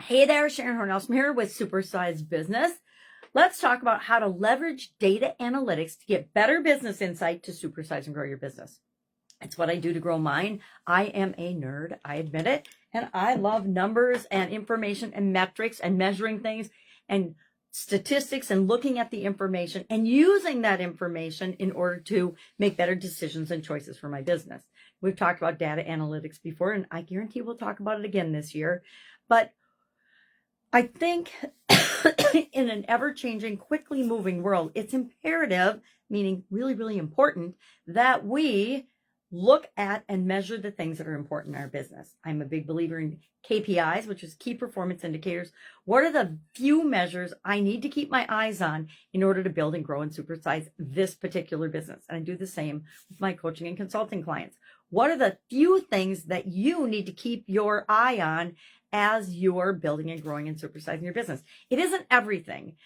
Hey there, Sharon Horne-Ellstrom here with Supersize Business. Let's talk about how to leverage data analytics to get better business insight to supersize and grow your business. It's what I do to grow mine. I am a nerd, I admit it, and I love numbers and information and metrics and measuring things and statistics and looking at the information and using that information in order to make better decisions and choices for my business. We've talked about data analytics before, and I guarantee we'll talk about it again this year. But I think in an ever-changing, quickly moving world, it's imperative, meaning really, really important, that we look at and measure the things that are important in our business. I'm a big believer in KPIs, which is key performance indicators. What are the few measures I need to keep my eyes on in order to build and grow and supersize this particular business? And I do the same with my coaching and consulting clients. What are the few things that you need to keep your eye on as you're building and growing and supersizing your business? It isn't everything.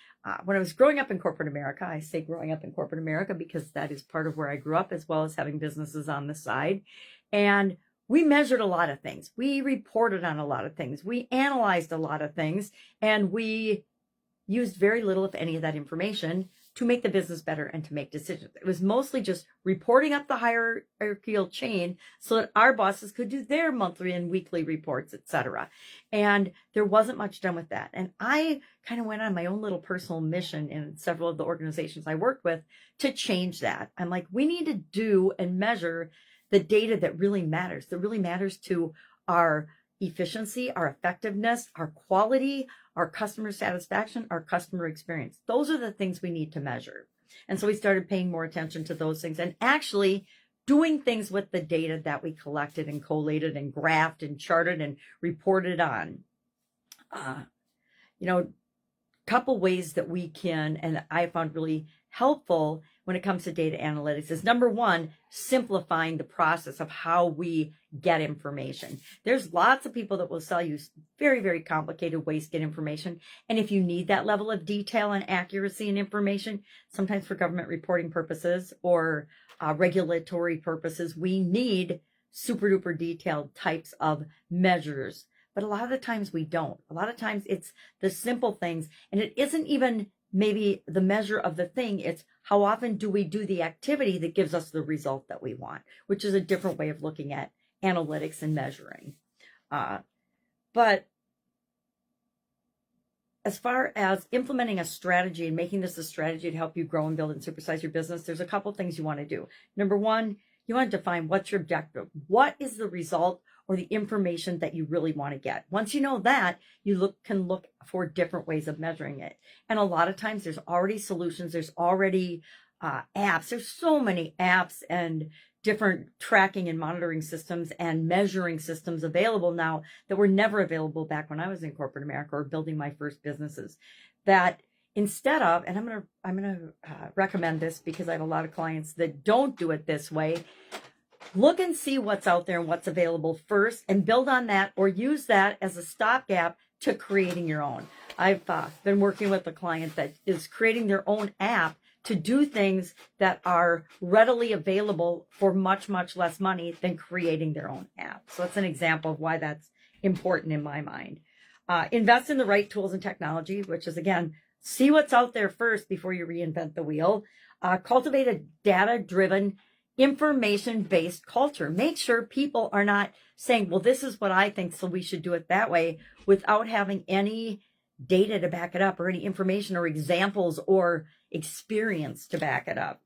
When I was growing up in corporate America, I say growing up in corporate America because that is part of where I grew up, as well as having businesses on the side. And we measured a lot of things. We reported on a lot of things. We analyzed a lot of things, and we used very little, if any, of that information to make the business better and to make decisions. It was mostly just reporting up the hierarchical chain so that our bosses could do their monthly and weekly reports, etc. And there wasn't much done with that. And I kind of went on my own little personal mission in several of the organizations I worked with to change that. I'm like, we need to do and measure the data that really matters to our efficiency, our effectiveness, our quality, our customer satisfaction, our customer experience. Those are the things we need to measure. And so we started paying more attention to those things and actually doing things with the data that we collected and collated and graphed and charted and reported on. Couple ways that we can, and I found really helpful when it comes to data analytics, is number one, simplifying the process of how we get information. There's lots of people that will sell you very, very complicated ways to get information. And if you need that level of detail and accuracy and information, sometimes for government reporting purposes or regulatory purposes, we need super duper detailed types of measures. But a lot of the times we don't. A lot of times it's the simple things, and it isn't even maybe the measure of the thing. It's how often do we do the activity that gives us the result that we want, which is a different way of looking at analytics and measuring. But as far as implementing a strategy and making this a strategy to help you grow and build and supersize your business, there's a couple things you want to do. Number one, you want to define what's your objective. What is the result or the information that you really want to get? Once you know that, you can look for different ways of measuring it. And a lot of times there's already solutions. There's already apps. There's so many apps and different tracking and monitoring systems and measuring systems available now that were never available back when I was in corporate America or building my first businesses. That instead of, and I'm gonna recommend this because I have a lot of clients that don't do it this way. Look and see what's out there and what's available first and build on that, or use that as a stopgap to creating your own. I've been working with a client that is creating their own app to do things that are readily available for much, much less money than creating their own app. So that's an example of why that's important in my mind. Invest in the right tools and technology, which is, again, see what's out there first before you reinvent the wheel. Cultivate a data-driven, information-based culture. Make sure people are not saying, well, this is what I think, so we should do it that way, without having any data to back it up or any information or examples or experience to back it up.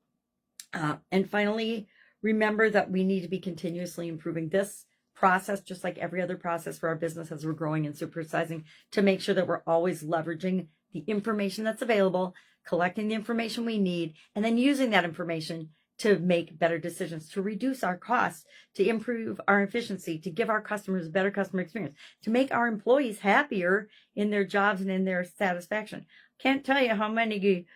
And finally, remember that we need to be continuously improving this process, just like every other process for our business as we're growing and supersizing, to make sure that we're always leveraging the information that's available, collecting the information we need, and then using that information to make better decisions, to reduce our costs, to improve our efficiency, to give our customers a better customer experience, to make our employees happier in their jobs and in their satisfaction. Can't tell you how many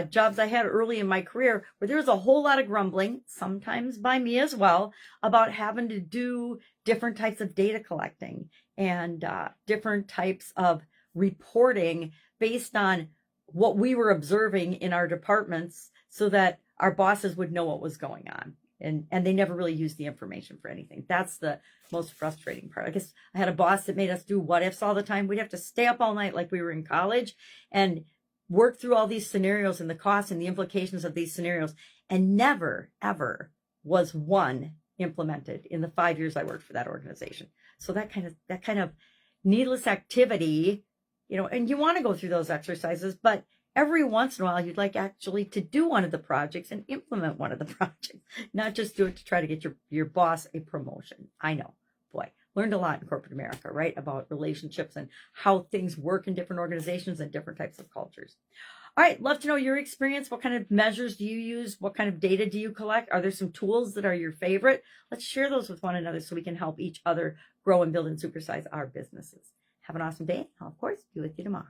jobs I had early in my career where there was a whole lot of grumbling, sometimes by me as well, about having to do different types of data collecting and different types of reporting based on what we were observing in our departments so that our bosses would know what was going on. And they never really use the information for anything. That's the most frustrating part. I guess I had a boss that made us do what ifs all the time. We'd have to stay up all night like we were in college and work through all these scenarios and the costs and the implications of these scenarios. And never, ever was one implemented in the 5 years I worked for that organization. So that kind of needless activity, and you want to go through those exercises, but every once in a while, you'd like actually to do one of the projects and implement one of the projects, not just do it to try to get your boss a promotion. I know, boy, learned a lot in corporate America, right? About relationships and how things work in different organizations and different types of cultures. All right, love to know your experience. What kind of measures do you use? What kind of data do you collect? Are there some tools that are your favorite? Let's share those with one another so we can help each other grow and build and supersize our businesses. Have an awesome day. I'll, of course, be with you tomorrow.